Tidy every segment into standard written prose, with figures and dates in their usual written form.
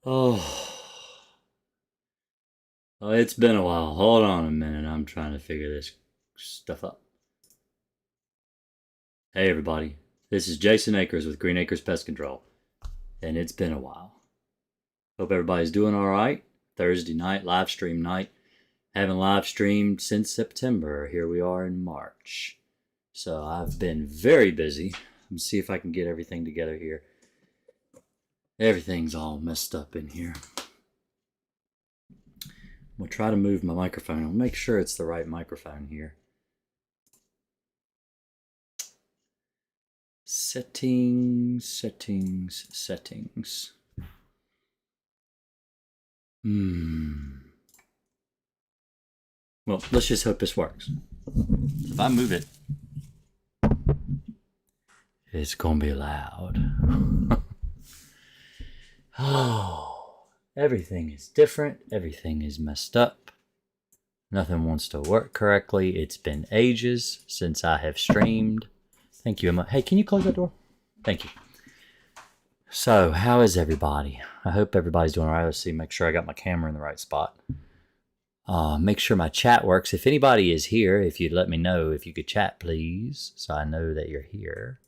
Oh, it's been a while. Hold on a minute. I'm trying to figure this stuff up. Hey, everybody. This is Jason Akers with Green Acres Pest Control, and it's been a while. Hope everybody's doing all right. Thursday night, live stream night. Haven't live streamed since September. Here we are in March. So I've been very busy. Let me see if I can get everything together here. Everything's all messed up in here. I'm going to try to move my microphone. I'll make sure it's the right microphone here. Settings. Well, let's just hope this works. If I move it, it's going to be loud. Oh, everything is different. Everything is messed up. Nothing wants to work correctly. It's been ages since I have streamed. Thank you, Emma. Hey, can you close that door? Thank you. So, how is everybody? I hope everybody's doing all right. Let's see, make sure I got my camera in the right spot. Make sure my chat works. If anybody is here, if you'd let me know if you could chat, please, so I know that you're here.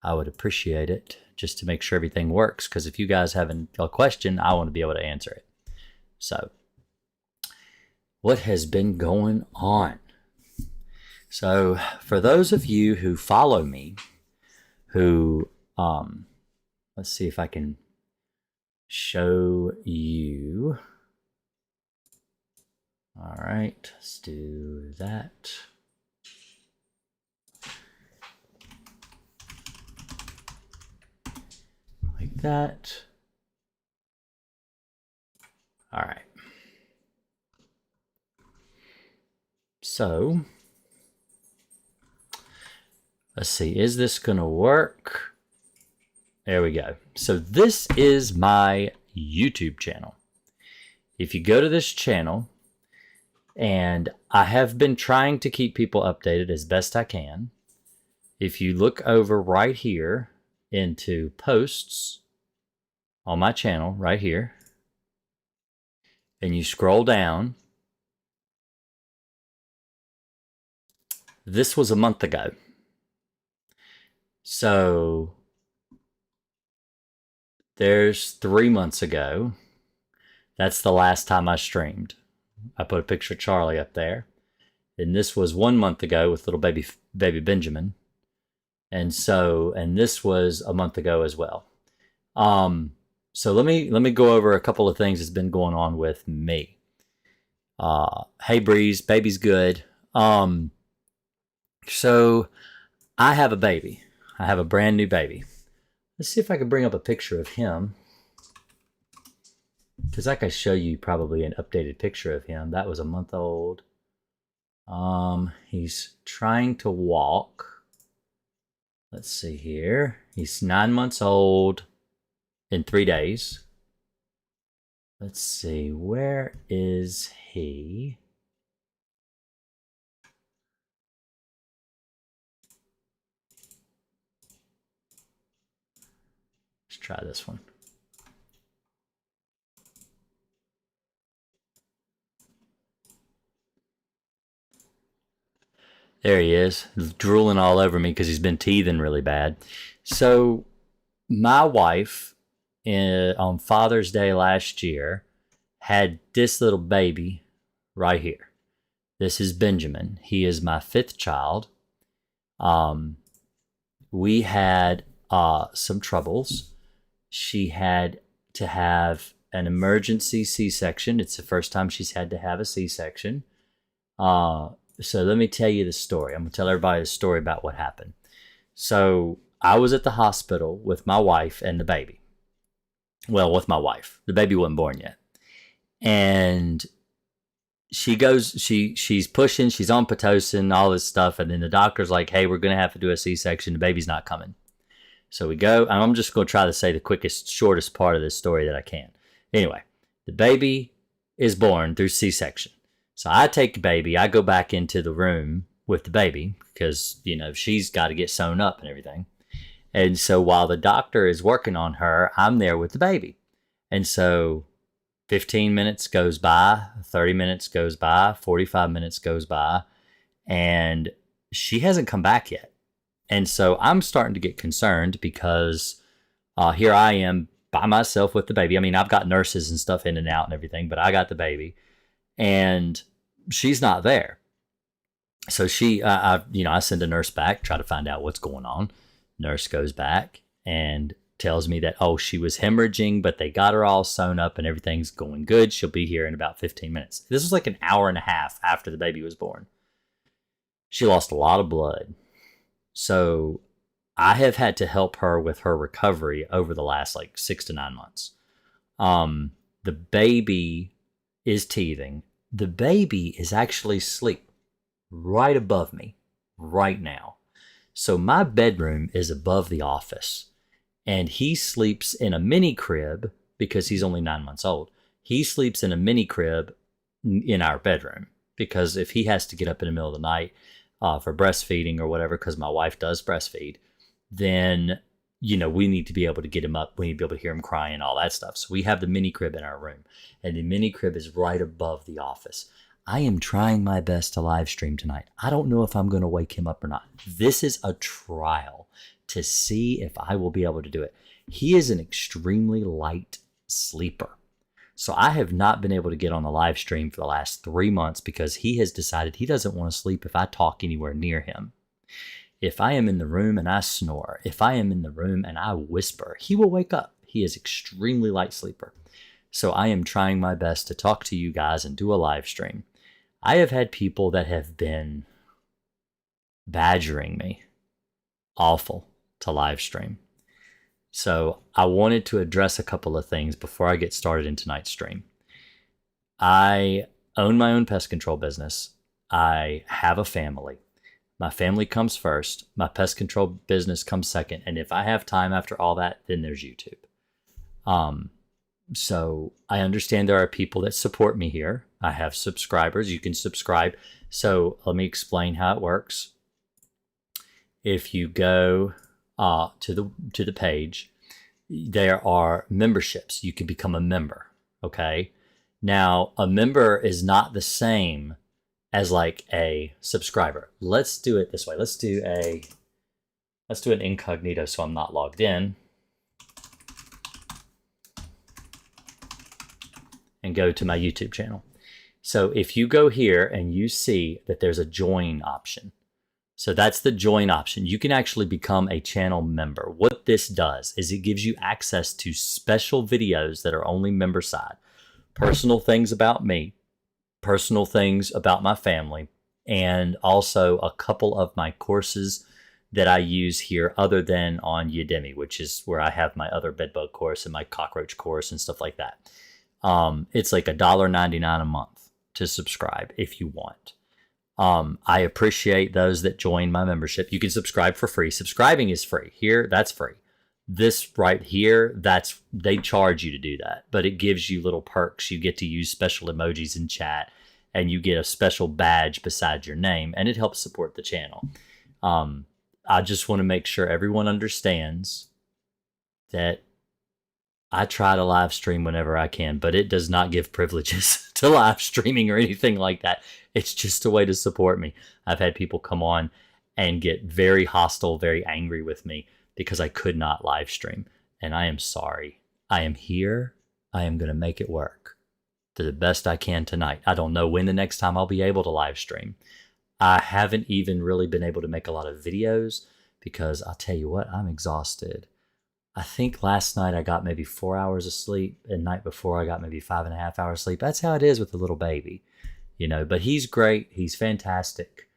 I would appreciate it, just to make sure everything works, because if you guys have a question, I want to be able to answer it. So, what has been going on? So, for those of you who follow me, who, let's see if I can show you. All right, let's do that. Like that. All right. So, let's see, is this gonna work? There we go. So this is my YouTube channel. If you go to this channel, and I have been trying to keep people updated as best I can. If you look over right here into posts on my channel right here, and you scroll down, this was a month ago. So there's 3 months ago. That's the last time I streamed. I put a picture of Charlie up there. And this was 1 month ago with little baby Benjamin. And this was a month ago as well. So let me go over a couple of things that's been going on with me. Hey Breeze, baby's good. So I have a baby. I have a brand new baby. Let's see if I can bring up a picture of him, because I could show you probably an updated picture of him. That was a month old. He's trying to walk. Let's see here. He's 9 months old in 3 days. Let's see, where is he? Let's try this one. There he is, drooling all over me because he's been teething really bad. So my wife, on Father's Day last year, had this little baby right here. This is Benjamin. He is my 5th child. We had some troubles. She had to have an emergency C-section. It's the first time she's had to have a C-section. So let me tell you the story. I'm going to tell everybody the story about what happened. So I was at the hospital with my wife and the baby. Well, with my wife. The baby wasn't born yet. And she's pushing, she's on Pitocin, all this stuff. And then the doctor's like, hey, we're going to have to do a C-section. The baby's not coming. So we go, and I'm just going to try to say the quickest, shortest part of this story that I can. Anyway, the baby is born through C-section. So I take the baby, I go back into the room with the baby because, she's got to get sewn up and everything. And so while the doctor is working on her, I'm there with the baby. And so 15 minutes goes by, 30 minutes goes by, 45 minutes goes by, and she hasn't come back yet. And so I'm starting to get concerned because here I am by myself with the baby. I mean, I've got nurses and stuff in and out and everything, but I got the baby and she's not there. So I send a nurse back, try to find out what's going on. Nurse goes back and tells me that, oh, she was hemorrhaging, but they got her all sewn up and everything's going good. She'll be here in about 15 minutes. This was like an hour and a half after the baby was born. She lost a lot of blood. So I have had to help her with her recovery over the last like 6 to 9 months. The baby is teething. The baby is actually asleep right above me right now. So my bedroom is above the office. And he sleeps in a mini crib because he's only 9 months old. He sleeps in a mini crib in our bedroom because if he has to get up in the middle of the night for breastfeeding or whatever, because my wife does breastfeed, then, we need to be able to get him up. We need to be able to hear him crying, all that stuff. So we have the mini crib in our room, and the mini crib is right above the office. I am trying my best to live stream tonight. I don't know if I'm going to wake him up or not. This is a trial to see if I will be able to do it. He is an extremely light sleeper. So I have not been able to get on the live stream for the last 3 months because he has decided he doesn't want to sleep if I talk anywhere near him. If I am in the room and I snore, if I am in the room and I whisper, he will wake up. He is extremely light sleeper. So I am trying my best to talk to you guys and do a live stream. I have had people that have been badgering me awful to live stream. So I wanted to address a couple of things before I get started in tonight's stream. I own my own pest control business. I have a family. My family comes first. My pest control business comes second. And if I have time after all that, then there's YouTube. So I understand there are people that support me here. I have subscribers. You can subscribe. So let me explain how it works. If you go to the page, there are memberships. You can become a member. Okay. Now, a member is not the same as like a subscriber. Let's do it this way. Let's do an incognito so I'm not logged in. And go to my YouTube channel. So if you go here and you see that there's a join option. So that's the join option. You can actually become a channel member. What this does is it gives you access to special videos that are only member side. Personal things about me, personal things about my family, and also a couple of my courses that I use here other than on Udemy, which is where I have my other bedbug course and my cockroach course and stuff like that. It's like $1.99 a month to subscribe if you want. I appreciate those that join my membership. You can subscribe for free. Subscribing is free. Here, that's free. This right here, they charge you to do that, but it gives you little perks. You get to use special emojis in chat, and you get a special badge beside your name, and it helps support the channel. I just want to make sure everyone understands that I try to live stream whenever I can, but it does not give privileges to live streaming or anything like that. It's just a way to support me. I've had people come on and get very hostile, very angry with me because I could not live stream. And I am sorry. I am here. I am going to make it work to the best I can tonight. I don't know when the next time I'll be able to live stream. I haven't even really been able to make a lot of videos because I'll tell you what, I'm exhausted. I think last night I got maybe 4 hours of sleep, and night before I got maybe 5.5 hours sleep. That's how it is with a little baby, but he's great. He's fantastic.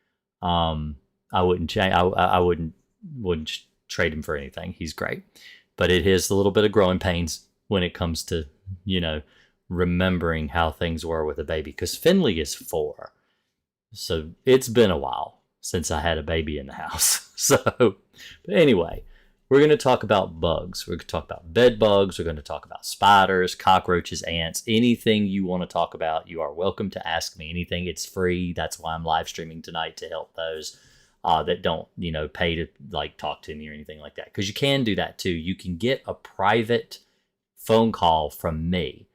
I wouldn't change. I wouldn't trade him for anything. He's great, but it is a little bit of growing pains when it comes to, remembering how things were with a baby, because Finley is 4. So it's been a while since I had a baby in the house. But anyway, we're going to talk about bugs. We're going to talk about bed bugs. We're going to talk about spiders, cockroaches, ants, anything you want to talk about. You are welcome to ask me anything. It's free. That's why I'm live streaming tonight, to help those that don't, pay to talk to me or anything like that. Because you can do that too. You can get a private phone call from me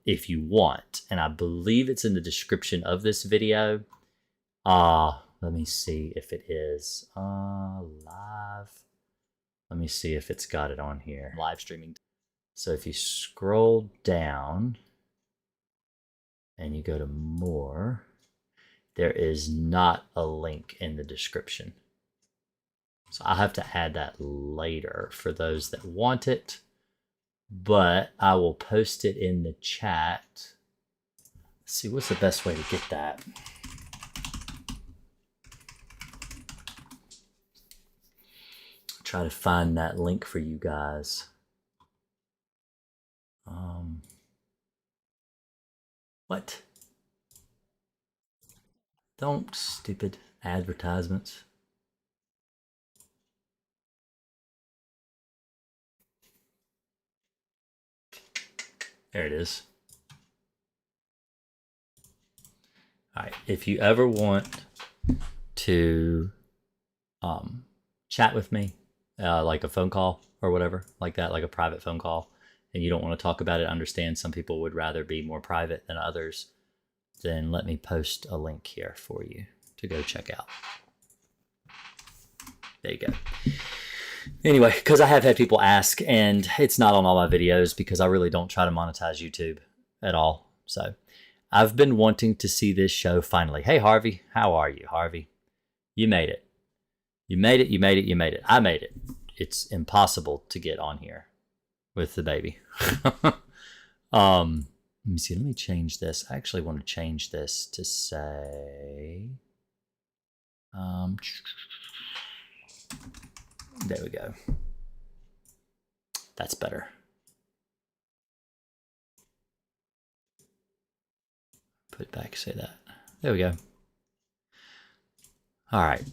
if you want. And I believe it's in the description of this video. Let me see if it is live. Let me see if it's got it on here. Live streaming. So if you scroll down and you go to more, there is not a link in the description. So I'll have to add that later for those that want it, but I will post it in the chat. Let's see, what's the best way to get that? Try to find that link for you guys. What? Don't, stupid advertisements. There it is. All right, if you ever want to chat with me, like a phone call or whatever, like that, like a private phone call, and you don't want to talk about it, understand some people would rather be more private than others, then let me post a link here for you to go check out. There you go. Anyway, because I have had people ask, and it's not on all my videos because I really don't try to monetize YouTube at all. So I've been wanting to see this show finally. Hey, Harvey. How are you, Harvey? You made it. You made it. You made it. You made it. I made it. It's impossible to get on here with the baby. Let me see. Let me change this. I actually want to change this to say... there we go. That's better. Put it back, say that. There we go. All right.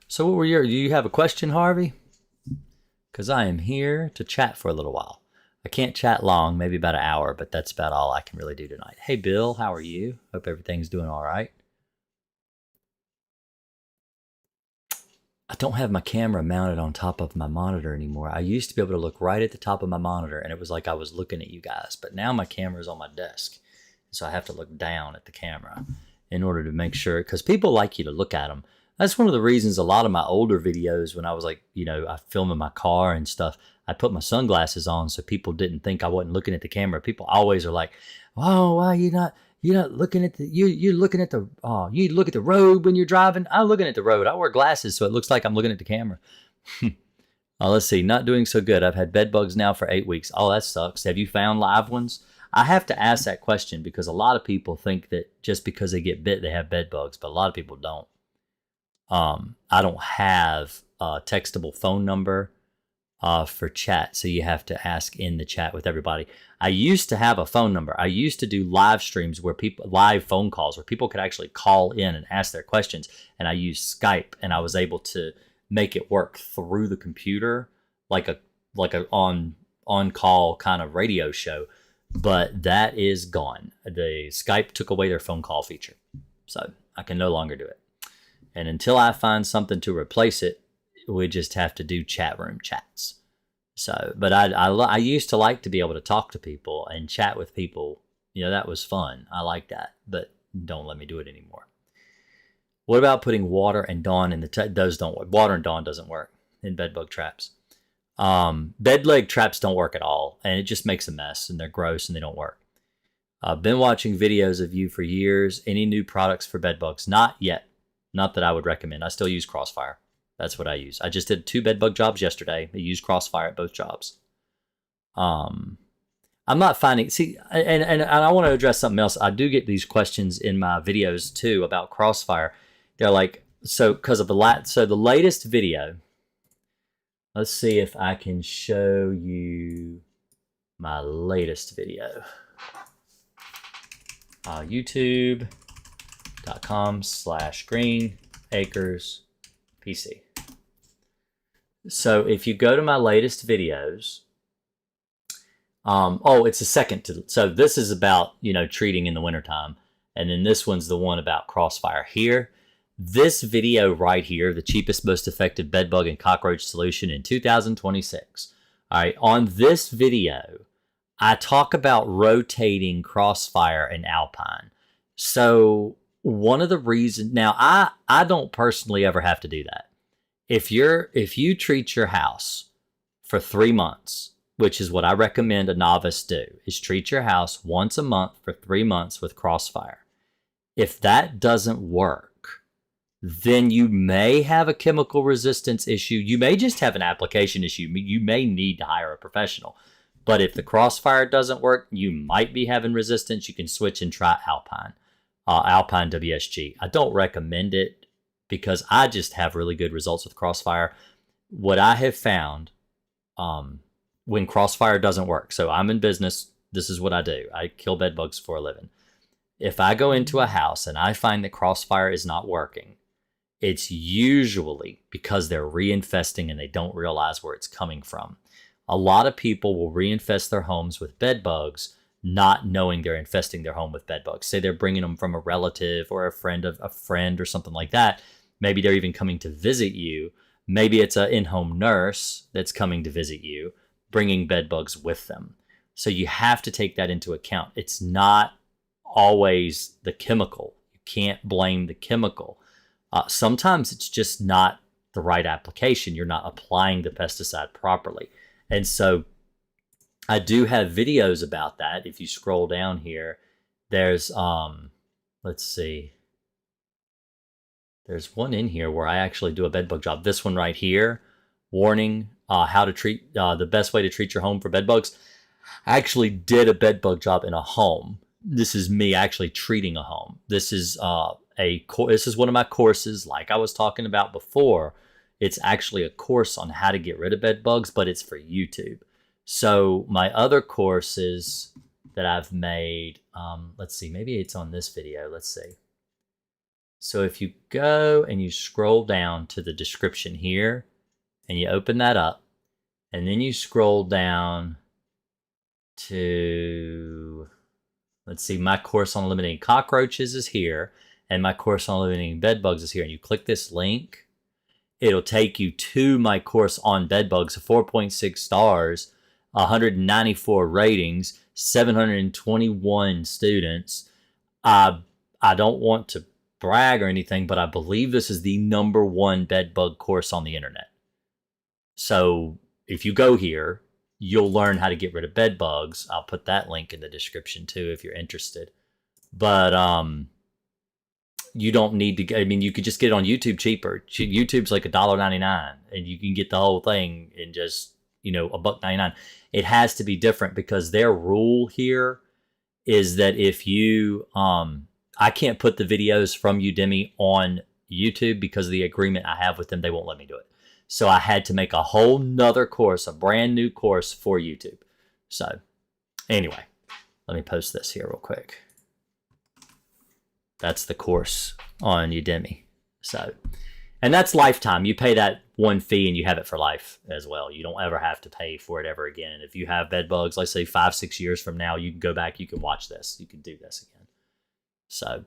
So what were do you have a question, Harvey? Because I am here to chat for a little while. I can't chat long, maybe about an hour, but that's about all I can really do tonight. Hey, Bill, how are you? Hope everything's doing all right. I don't have my camera mounted on top of my monitor anymore. I used to be able to look right at the top of my monitor, and it was like I was looking at you guys. But now my camera's on my desk, so I have to look down at the camera in order to make sure, because people like you to look at them. That's one of the reasons a lot of my older videos, when I was like, you know, I film in my car and stuff, I put my sunglasses on so people didn't think I wasn't looking at the camera. People always are like, "Oh, why you're not looking at the you're looking at the you look at the road when you're driving." I'm looking at the road. I wear glasses so it looks like I'm looking at the camera. Let's see, not doing so good. I've had bed bugs now for 8 weeks. Oh, that sucks. Have you found live ones? I have to ask that question because a lot of people think that just because they get bit they have bed bugs, but a lot of people don't. I don't have a textable phone number for chat, so you have to ask in the chat with everybody. I used to have a phone number. I used to do live streams where live phone calls where people could actually call in and ask their questions, and I used Skype, and I was able to make it work through the computer like a on call kind of radio show. But that is gone. The Skype took away their phone call feature, so I can no longer do it. And until I find something to replace it, we just have to do chat room chats. So, but I used to like to be able to talk to people and chat with people. You know, that was fun. I like that, but don't let me do it anymore. What about putting water and Dawn in the those don't work. Water and Dawn doesn't work in bed bug traps. Bed leg traps don't work at all, and it just makes a mess, and they're gross and they don't work. I've been watching videos of you for years. Any new products for bed bugs? Not yet. Not that I would recommend. I still use Crossfire. That's what I use. I just did 2 bed bug jobs yesterday. I used Crossfire at both jobs. I'm not finding... See, and I want to address something else. I do get these questions in my videos, too, about Crossfire. They're like, so because of the latest video... Let's see if I can show you my latest video. YouTube.com/greenacrespc. So if you go to my latest videos, it's a second to, so this is about, treating in the wintertime. And then this one's the one about Crossfire here. This video right here, the cheapest, most effective bedbug and cockroach solution in 2026, All right, on this video, I talk about rotating Crossfire and Alpine. So one of the reasons, now I don't personally ever have to do that. If you treat your house for 3 months, which is what I recommend a novice do, is treat your house once a month for 3 months with Crossfire. If that doesn't work, then you may have a chemical resistance issue. You may just have an application issue. You may need to hire a professional. But if the Crossfire doesn't work, you might be having resistance. You can switch and try Alpine, Alpine WSG. I don't recommend it because I just have really good results with Crossfire. What I have found when Crossfire doesn't work, so I'm in business, this is what I do. I kill bed bugs for a living. If I go into a house and I find that Crossfire is not working, it's usually because they're reinfesting and they don't realize where it's coming from. A lot of people will reinfest their homes with bed bugs, not knowing they're infesting their home with bed bugs. Say they're bringing them from a relative or a friend of a friend or something like that. Maybe they're even coming to visit you. Maybe it's an in-home nurse that's coming to visit you, bringing bed bugs with them. So you have to take that into account. It's not always the chemical. You can't blame the chemical. Sometimes it's just not the right application. You're not applying the pesticide properly. And so I do have videos about that. If you scroll down here, there's, let's see. There's one in here where I actually do a bed bug job. This one right here, warning, how to treat, the best way to treat your home for bed bugs. I actually did a bed bug job in a home. This is me actually treating a home. This is this is one of my courses, like I was talking about before. It's actually a course on how to get rid of bed bugs, but it's for YouTube. So my other courses that I've made, let's see, maybe it's on this video. Let's see. So if you go and you scroll down to the description here and you open that up, and then you scroll down to, let's see, my course on eliminating cockroaches is here, and my course on eliminating bed bugs is here. And you click this link, it'll take you to my course on bed bugs, 4.6 stars, 194 ratings, 721 students. I don't want to brag or anything, but I believe this is the #1 bed bug course on the internet. So if you go here, you'll learn how to get rid of bed bugs. I'll put that link in the description too if you're interested. But you don't need to, I mean, you could just get it on YouTube cheaper. YouTube's like $1.99 and you can get the whole thing in just, $1.99. It has to be different because their rule here is that if you, I can't put the videos from Udemy on YouTube because of the agreement I have with them. They won't let me do it. So I had to make a whole nother course, a brand new course for YouTube. So anyway, let me post this here real quick. That's the course on Udemy. So, and that's lifetime. You pay that one fee and you have it for life as well. You don't ever have to pay for it ever again. If you have bed bugs, let's say 5-6 years from now, you can go back, you can watch this, you can do this again. So,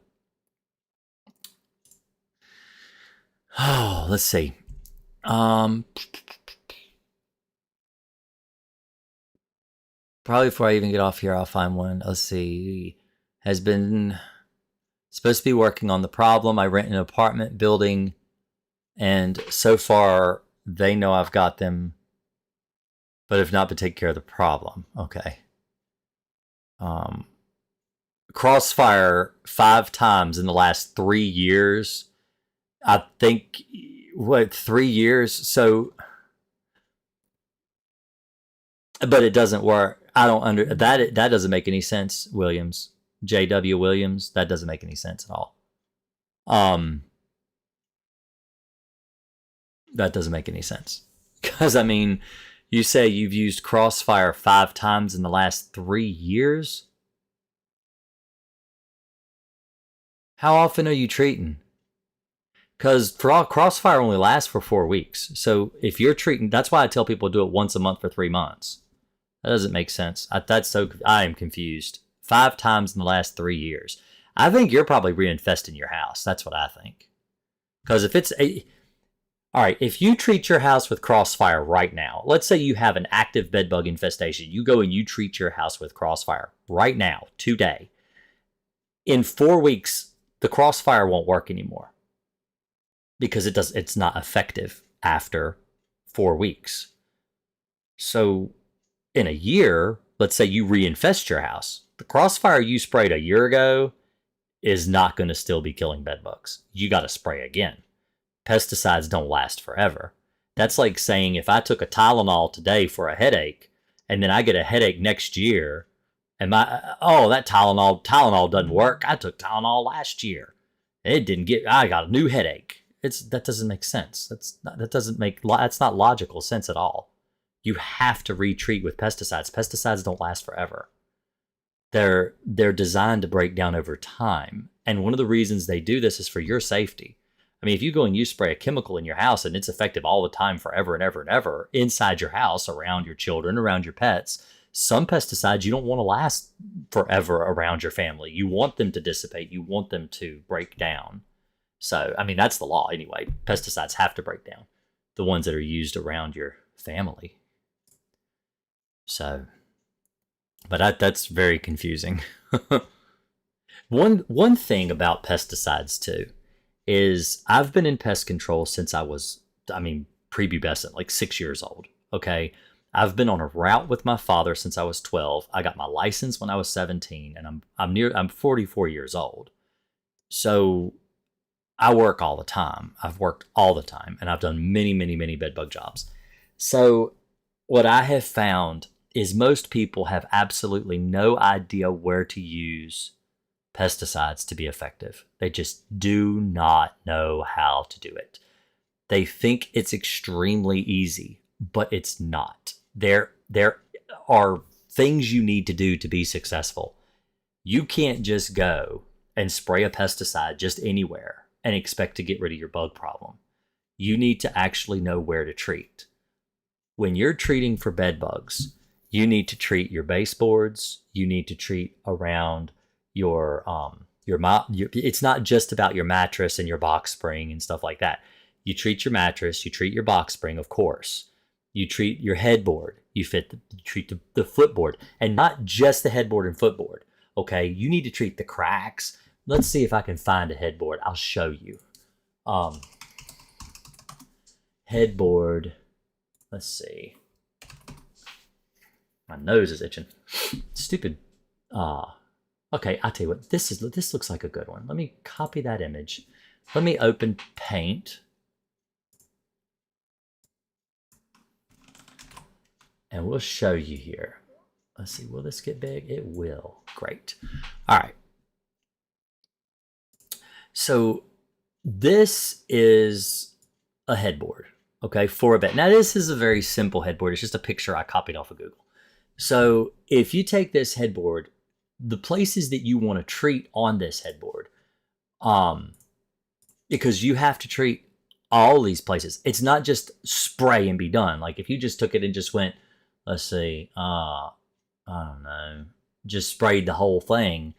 let's see. Probably before I even get off here, I'll find one. Let's see. Has been supposed to be working on the problem. I rent an apartment building, and so far they know I've got them, but have not been taking care of the problem. Okay. Crossfire 5 times in the last 3 years. I think, 3 years? So, but it doesn't work. I don't that doesn't make any sense, Williams. J.W. Williams, that doesn't make any sense at all. That doesn't make any sense. Because, I mean, you say you've used Crossfire 5 times in the last 3 years? How often are you treating? Because Crossfire only lasts for 4 weeks. So if you're treating, that's why I tell people to do it once a month for 3 months. That doesn't make sense. I am confused. 5 times in the last 3 years. I think you're probably reinfesting your house. That's what I think. Because if it's All right, if you treat your house with crossfire right now, let's say you have an active bedbug infestation, you go and you treat your house with crossfire right now, today. In 4 weeks, the crossfire won't work anymore because it's not effective after 4 weeks. So in a year, let's say you reinfest your house, the crossfire you sprayed a year ago is not going to still be killing bedbugs. You got to spray again. Pesticides don't last forever. That's like saying if I took a Tylenol today for a headache and then I get a headache next year and that Tylenol doesn't work. I took Tylenol last year. I got a new headache. That doesn't make sense. That's not logical sense at all. You have to retreat with pesticides. Pesticides don't last forever. They're designed to break down over time. And one of the reasons they do this is for your safety. I mean, if you go and you spray a chemical in your house and it's effective all the time forever and ever and ever inside your house, around your children, around your pets, some pesticides you don't want to last forever around your family. You want them to dissipate. You want them to break down. So, I mean, that's the law anyway. Pesticides have to break down. The ones that are used around your family. So, but that's very confusing. One thing about pesticides too is I've been in pest control since I was, prepubescent, like 6 years old. Okay. I've been on a route with my father since I was 12. I got my license when I was 17 and I'm 44 years old. So I work all the time. I've worked all the time and I've done many, many, many bedbug jobs. So what I have found is most people have absolutely no idea where to use pesticides to be effective. They just do not know how to do it. They think it's extremely easy, but it's not. There are things you need to do to be successful. You can't just go and spray a pesticide just anywhere and expect to get rid of your bug problem. You need to actually know where to treat. When you're treating for bed bugs, you need to treat your baseboards. You need to treat around your it's not just about your mattress and your box spring and stuff like that. You treat your mattress, you treat your box spring, of course. You treat your headboard, you treat the footboard, and not just the headboard and footboard. Okay, you need to treat the cracks. Let's see if I can find a headboard. I'll show you. Headboard. Let's see. My nose is itching. Stupid. Okay, I'll tell you what. This looks like a good one. Let me copy that image. Let me open Paint. And we'll show you here. Let's see, will this get big? It will. Great. All right. So this is a headboard, okay, for a bed. Now this is a very simple headboard. It's just a picture I copied off of Google. So if you take this headboard, the places that you want to treat on this headboard, because you have to treat all these places. It's not just spray and be done. Like if you just took it and just went, let's see, I don't know, just sprayed the whole thing,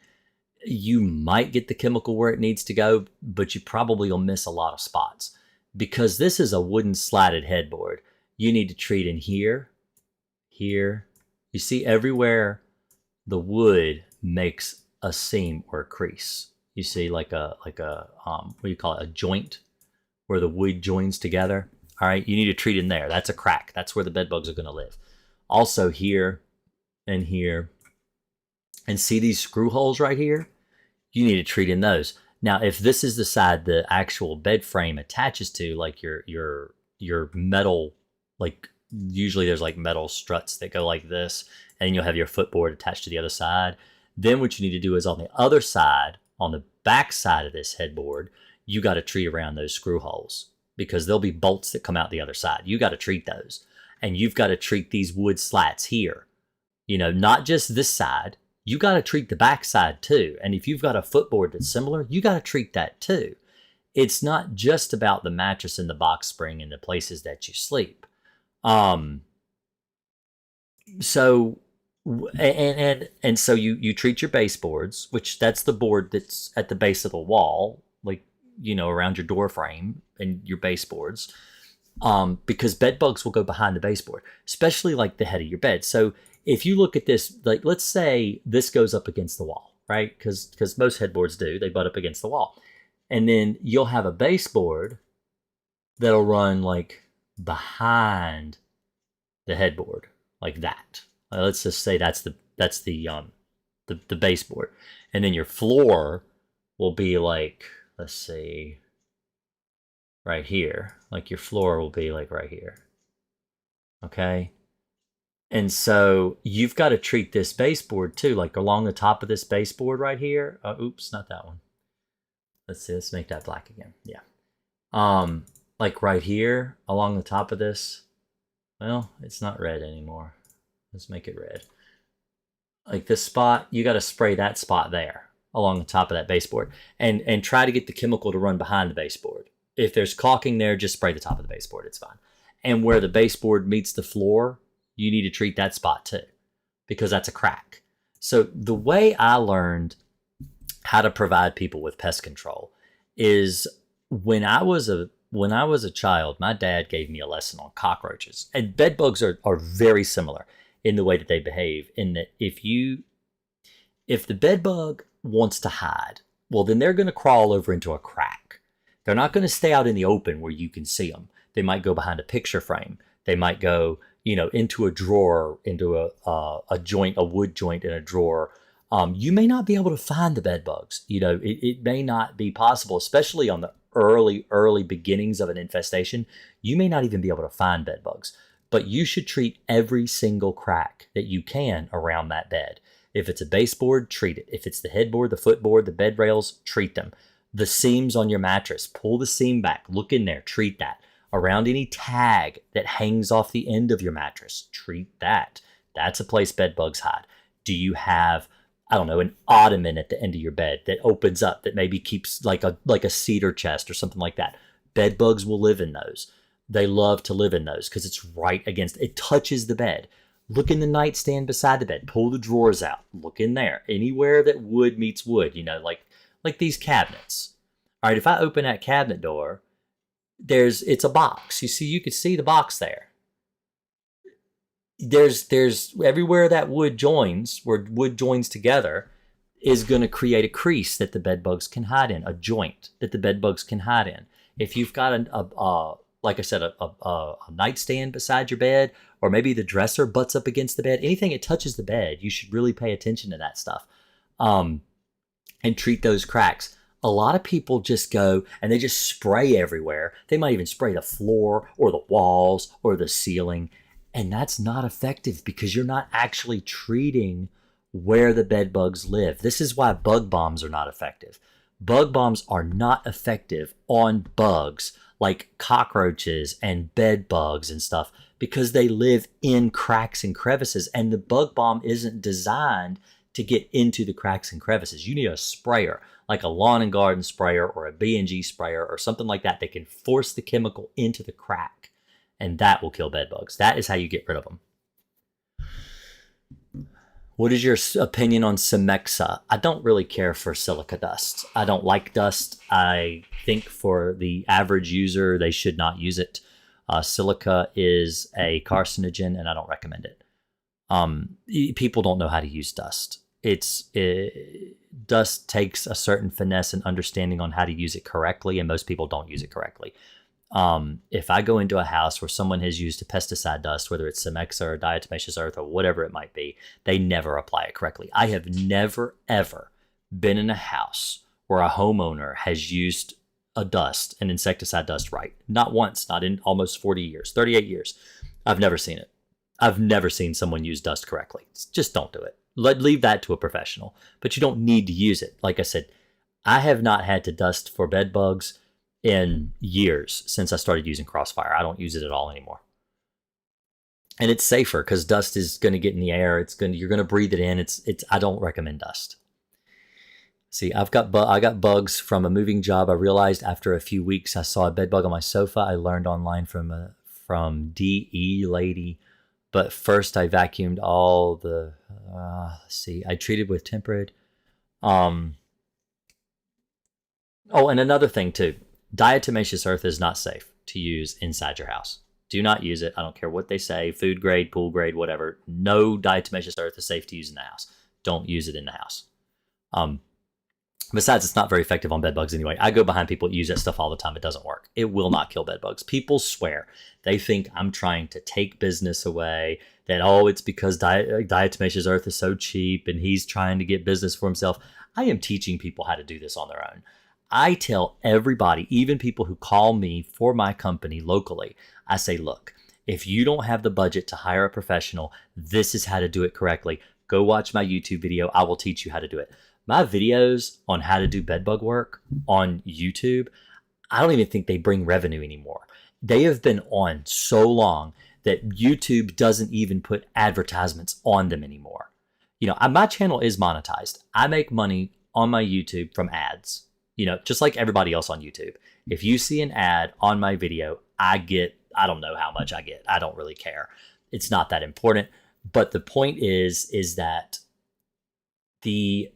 you might get the chemical where it needs to go, but you probably will miss a lot of spots. Because this is a wooden slatted headboard, you need to treat in here, here. You see everywhere the wood makes a seam or a crease. You see like a what do you call it? A joint where the wood joins together. All right, you need to treat in there. That's a crack. That's where the bed bugs are going to live. Also here and here. And see these screw holes right here? You need to treat in those. Now, if this is the side the actual bed frame attaches to, like your metal, like usually there's like metal struts that go like this, and you'll have your footboard attached to the other side. Then what you need to do is on the other side, on the back side of this headboard, you got to treat around those screw holes because there'll be bolts that come out the other side. You got to treat those. And you've got to treat these wood slats here. You know, not just this side. You got to treat the back side too. And if you've got a footboard that's similar, you got to treat that too. It's not just about the mattress and the box spring and the places that you sleep. So you treat your baseboards, which that's the board that's at the base of the wall, like, you know, around your door frame and your baseboards. because bed bugs will go behind the baseboard, especially like the head of your bed. So if you look at this, like let's say this goes up against the wall, right? Because most headboards do, they butt up against the wall. And then you'll have a baseboard that'll run like behind the headboard, like that. Let's just say that's the baseboard, and then your floor will be like, let's see, right here. Like your floor will be like right here. Okay. And so you've got to treat this baseboard too, like along the top of this baseboard right here. Oops, not that one. Let's see, let's make that black again. Yeah. Like right here along the top of this. Well, it's not red anymore. Let's make it red. Like this spot, you got to spray that spot there along the top of that baseboard, and try to get the chemical to run behind the baseboard. If there's caulking there, just spray the top of the baseboard. It's fine. And where the baseboard meets the floor, you need to treat that spot too, because that's a crack. So the way I learned how to provide people with pest control is when I was a child, my dad gave me a lesson on cockroaches. And bed bugs are very similar in the way that they behave, in that if the bed bug wants to hide, well, then they're going to crawl over into a crack. They're not going to stay out in the open where you can see them. They might go behind a picture frame. They might go, into a drawer, into a joint, a wood joint in a drawer. You may not be able to find the bed bugs. It may not be possible, especially on the early beginnings of an infestation. You may not even be able to find bed bugs, but you should treat every single crack that you can around that bed. If it's a baseboard, treat it. If it's the headboard, the footboard, the bed rails, treat them. The seams on your mattress, pull the seam back, look in there, treat that. Around any tag that hangs off the end of your mattress, treat that. That's a place bed bugs hide. Do you have, I don't know, an ottoman at the end of your bed that opens up, that maybe keeps like a cedar chest or something like that? Bed bugs will live in those. They love to live in those because it's right against, it touches the bed. Look in the nightstand beside the bed. Pull the drawers out. Look in there. Anywhere that wood meets wood, like these cabinets. All right, if I open that cabinet door, it's a box. You can see the box there. There's everywhere that wood joins, where wood joins together, is going to create a crease that the bed bugs can hide in, a joint that the bed bugs can hide in. If you've got like I said, a nightstand beside your bed, or maybe the dresser butts up against the bed, anything that touches the bed, you should really pay attention to that stuff, and treat those cracks. A lot of people just go and they just spray everywhere. They might even spray the floor or the walls or the ceiling, and that's not effective because you're not actually treating where the bed bugs live. This is why bug bombs are not effective. Bug bombs are not effective on bugs like cockroaches and bed bugs and stuff, because they live in cracks and crevices, and the bug bomb isn't designed to get into the cracks and crevices. You need a sprayer, like a lawn and garden sprayer or a B&G sprayer or something like that can force the chemical into the crack, and that will kill bed bugs. That is how you get rid of them. What is your opinion on Cemexa? I don't really care for silica dust. I don't like dust. I think for the average user, they should not use it. Silica is a carcinogen, and I don't recommend it. People don't know how to use dust. Dust takes a certain finesse and understanding on how to use it correctly, and most people don't use it correctly. If I go into a house where someone has used a pesticide dust, whether it's Cemexa or diatomaceous earth or whatever it might be, they never apply it correctly. I have never, ever been in a house where a homeowner has used an insecticide dust right. Not once, not in almost 40 years, 38 years. I've never seen it. I've never seen someone use dust correctly. Just don't do it. Leave that to a professional, but you don't need to use it. Like I said, I have not had to dust for bed bugs in years since I started using Crossfire. I don't use it at all anymore. And it's safer because dust is going to get in the air. You're going to breathe it in. I don't recommend dust. See, I got bugs from a moving job. I realized after a few weeks I saw a bed bug on my sofa. I learned online from DE lady, but first I vacuumed all the. I treated with temperate. Oh, and another thing too. Diatomaceous earth is not safe. to use inside your house. Do not use it. I don't care what they say, food grade, pool grade, whatever. No diatomaceous earth is safe to use in the house. Don't use it in the house. Besides, it's not very effective on bed bugs anyway. I go behind people that use that stuff all the time. It doesn't work. It will not kill bed bugs. People swear. They think I'm trying to take business away, that, oh, it's because diatomaceous earth is so cheap and he's trying to get business for himself. I am teaching people how to do this on their own. I tell everybody, even people who call me for my company locally, I say, look, if you don't have the budget to hire a professional, this is how to do it correctly. Go watch my YouTube video. I will teach you how to do it. My videos on how to do bedbug work on YouTube, I don't even think they bring revenue anymore. They have been on so long that YouTube doesn't even put advertisements on them anymore. You know, my channel is monetized. I make money on my YouTube from ads, you know, just like everybody else on YouTube. If you see an ad on my video, I don't know how much I get. I don't really care. It's not that important. But the point is that the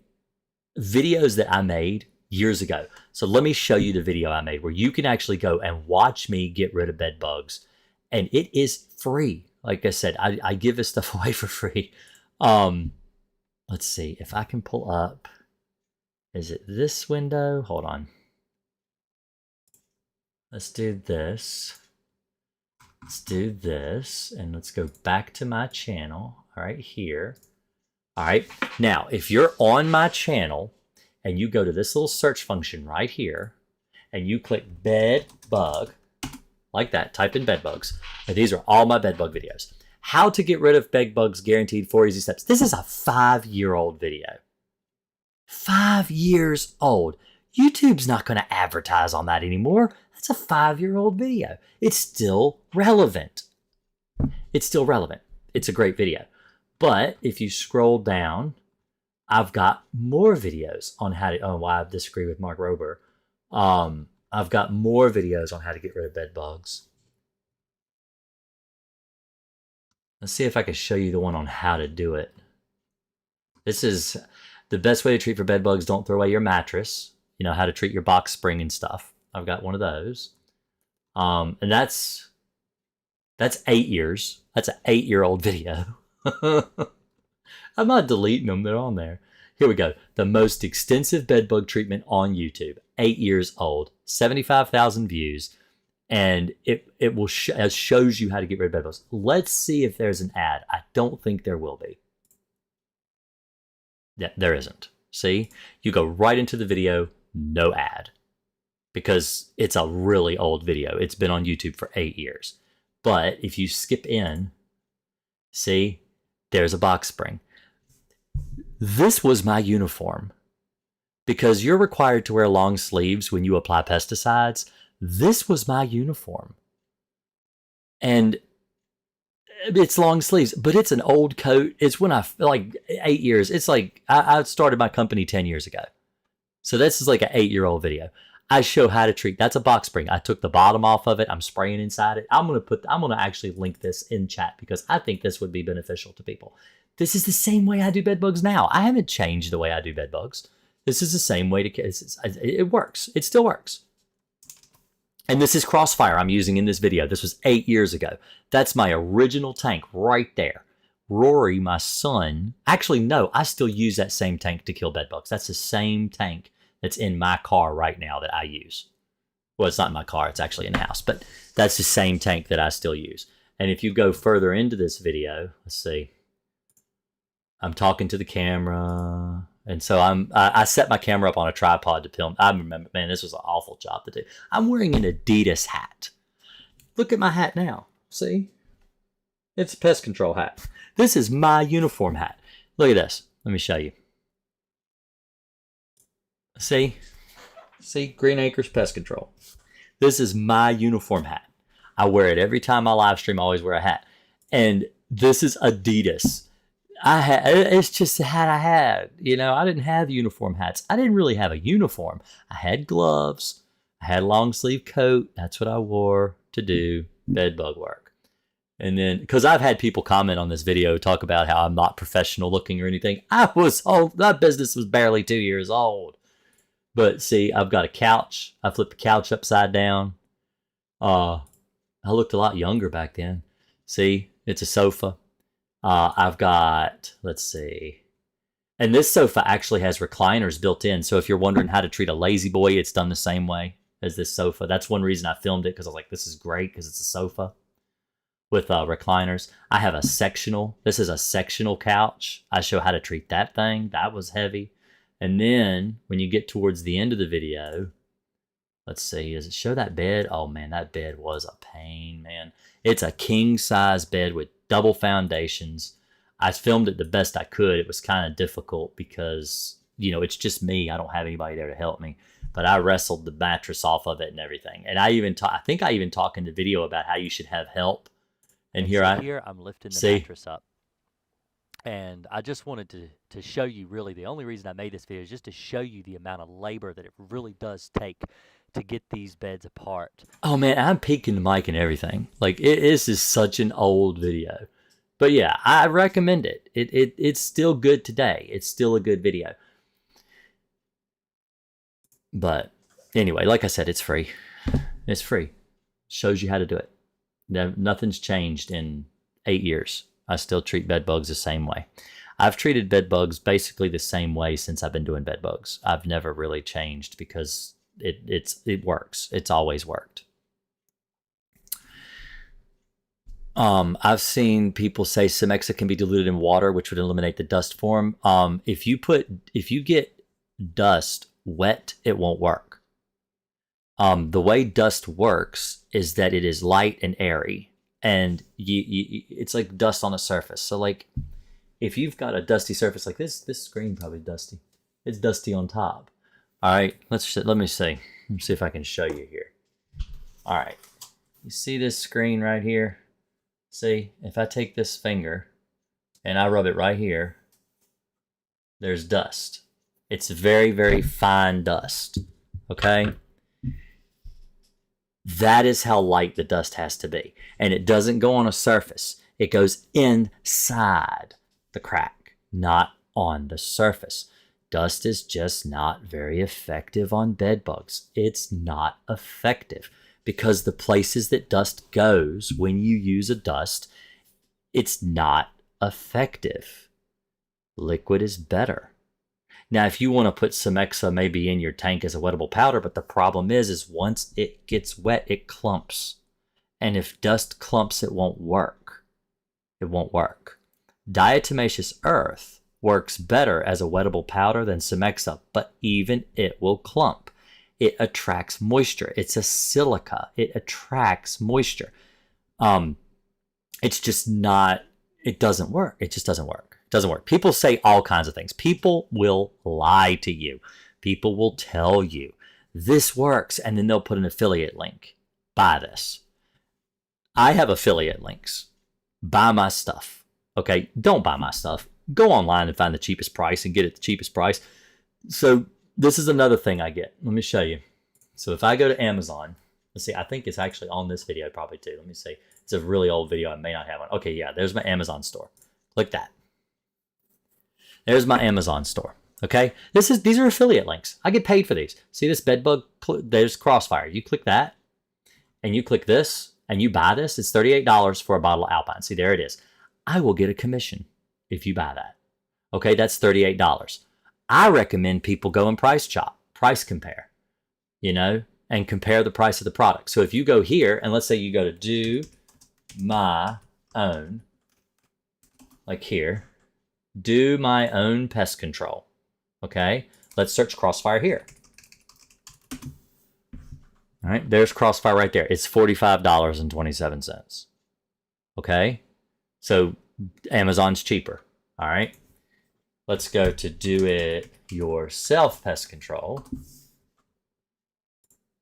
videos that I made years ago. So let me show you the video I made where you can actually go and watch me get rid of bed bugs. And it is free. Like I said, I give this stuff away for free. Let's see if I can pull up. Is it this window? Hold on. Let's do this. Let's do this. And let's go back to my channel. All right, here. All right, now if you're on my channel and you go to this little search function right here and you click bed bug, like that, type in bed bugs, and these are all my bed bug videos. How to get rid of bed bugs, guaranteed 4 easy steps. This is a 5-year-old video. 5 years old. YouTube's not going to advertise on that anymore. That's a 5-year-old video. It's still relevant. It's still relevant. It's a great video. But if you scroll down, I've got more videos on how to, why I disagree with Mark Rober. I've got more videos on how to get rid of bed bugs. Let's see if I can show you the one on how to do it. This is the best way to treat for bed bugs. Don't throw away your mattress. You know, how to treat your box spring and stuff. I've got one of those. And that's 8 years. That's an 8-year-old video. I'm not deleting them. They're on there. Here we go. The most extensive bedbug treatment on YouTube. 8 years old. 75,000 views. And it will shows you how to get rid of bedbugs. Let's see if there's an ad. I don't think there will be. Yeah, there isn't. See? You go right into the video. No ad. Because it's a really old video. It's been on YouTube for 8 years. But if you skip in, see? There's a box spring. This was my uniform. Because you're required to wear long sleeves when you apply pesticides, this was my uniform. And it's long sleeves, but it's an old coat. It's when I, like 8 years, it's like I started my company 10 years ago. So this is like an 8-year-old video. I show how to treat, that's a box spring. I took the bottom off of it. I'm spraying inside it. I'm going to actually link this in chat because I think this would be beneficial to people. This is the same way I do bed bugs now. I haven't changed the way I do bed bugs. This is the same way to, it works. It still works. And this is Crossfire I'm using in this video. This was 8 years ago. That's my original tank right there. Rory, my son, actually, no, I still use that same tank to kill bed bugs. That's the same tank that's in my car right now that I use. Well, it's not in my car. It's actually in the house. But that's the same tank that I still use. And if you go further into this video, let's see. I'm talking to the camera. And so I set my camera up on a tripod to film. I remember, man, this was an awful job to do. I'm wearing an Adidas hat. Look at my hat now. See? It's a pest control hat. This is my uniform hat. Look at this. Let me show you. See? See? Green Acres Pest Control. This is my uniform hat. I wear it every time I live stream. I always wear a hat. And this is Adidas. It's just a hat I had. You know, I didn't have uniform hats. I didn't really have a uniform. I had gloves. I had a long sleeve coat. That's what I wore to do bed bug work. And then, because I've had people comment on this video, talk about how I'm not professional looking or anything. I was old. My business was barely 2 years old. But see, I've got a couch. I flip the couch upside down. I looked a lot younger back then. See, it's a sofa. I've got, let's see. And this sofa actually has recliners built in. So if you're wondering how to treat a lazy boy, it's done the same way as this sofa. That's one reason I filmed it, because I was like, this is great because it's a sofa with recliners. I have a sectional. This is a sectional couch. I show how to treat that thing. That was heavy. And then when you get towards the end of the video, let's see, does it show that bed? Oh man, that bed was a pain, man. It's a king size bed with double foundations. I filmed it the best I could. It was kind of difficult because, it's just me. I don't have anybody there to help me. But I wrestled the mattress off of it and everything. And I think I even talk in the video about how you should have help. And here I'm lifting the mattress up. And I just wanted to show you, really, the only reason I made this video is just to show you the amount of labor that it really does take to get these beds apart. Oh man, I'm peeking the mic and everything. Like, this is such an old video. But yeah, I recommend it. It's still good today. It's still a good video. But anyway, like I said, it's free. It's free. Shows you how to do it. Nothing's changed in 8 years. I still treat bed bugs the same way. I've treated bed bugs basically the same way since I've been doing bed bugs. I've never really changed because it works. It's always worked. I've seen people say Semexa can be diluted in water, which would eliminate the dust form. If you get dust wet, it won't work. The way dust works is that it is light and airy, and it's like dust on a surface. So like, if you've got a dusty surface like this screen probably dusty. It's dusty on top. All right, let me see. Let's see if I can show you here. All right, you see this screen right here? See, if I take this finger and I rub it right here, there's dust. It's very, very fine dust, okay? That is how light the dust has to be. And it doesn't go on a surface. It goes inside the crack, not on the surface. Dust is just not very effective on bed bugs. It's not effective because the places that dust goes when you use a dust, it's not effective. Liquid is better. Now, if you want to put Semexa maybe in your tank as a wettable powder, but the problem is once it gets wet, it clumps. And if dust clumps, it won't work. It won't work. Diatomaceous earth works better as a wettable powder than Semexa, but even it will clump. It attracts moisture. It's a silica. It attracts moisture. It's just not, it doesn't work. It just doesn't work. It doesn't work. People say all kinds of things. People will lie to you. People will tell you this works, and then they'll put an affiliate link. Buy this. I have affiliate links. Buy my stuff. Okay, don't buy my stuff. Go online and find the cheapest price and get it the cheapest price. So this is another thing I get. Let me show you. So if I go to Amazon, let's see, I think it's actually on this video probably too. Let me see. It's a really old video. I may not have one. Okay, yeah, there's my Amazon store. Click that. There's my Amazon store. Okay, these are affiliate links. I get paid for these. See this bed bug? There's Crossfire. You click that, and you click this, and you buy this. It's $38 for a bottle of Alpine. See, there it is. I will get a commission if you buy that. Okay, that's $38. I recommend people go and price shop, price compare, and compare the price of the product. So if you go here, and let's say you go to do my own, like here, do my own pest control. Okay, let's search Crossfire here. All right, there's Crossfire right there. It's $45.27. Okay, so Amazon's cheaper. All right, let's go to do it yourself pest control.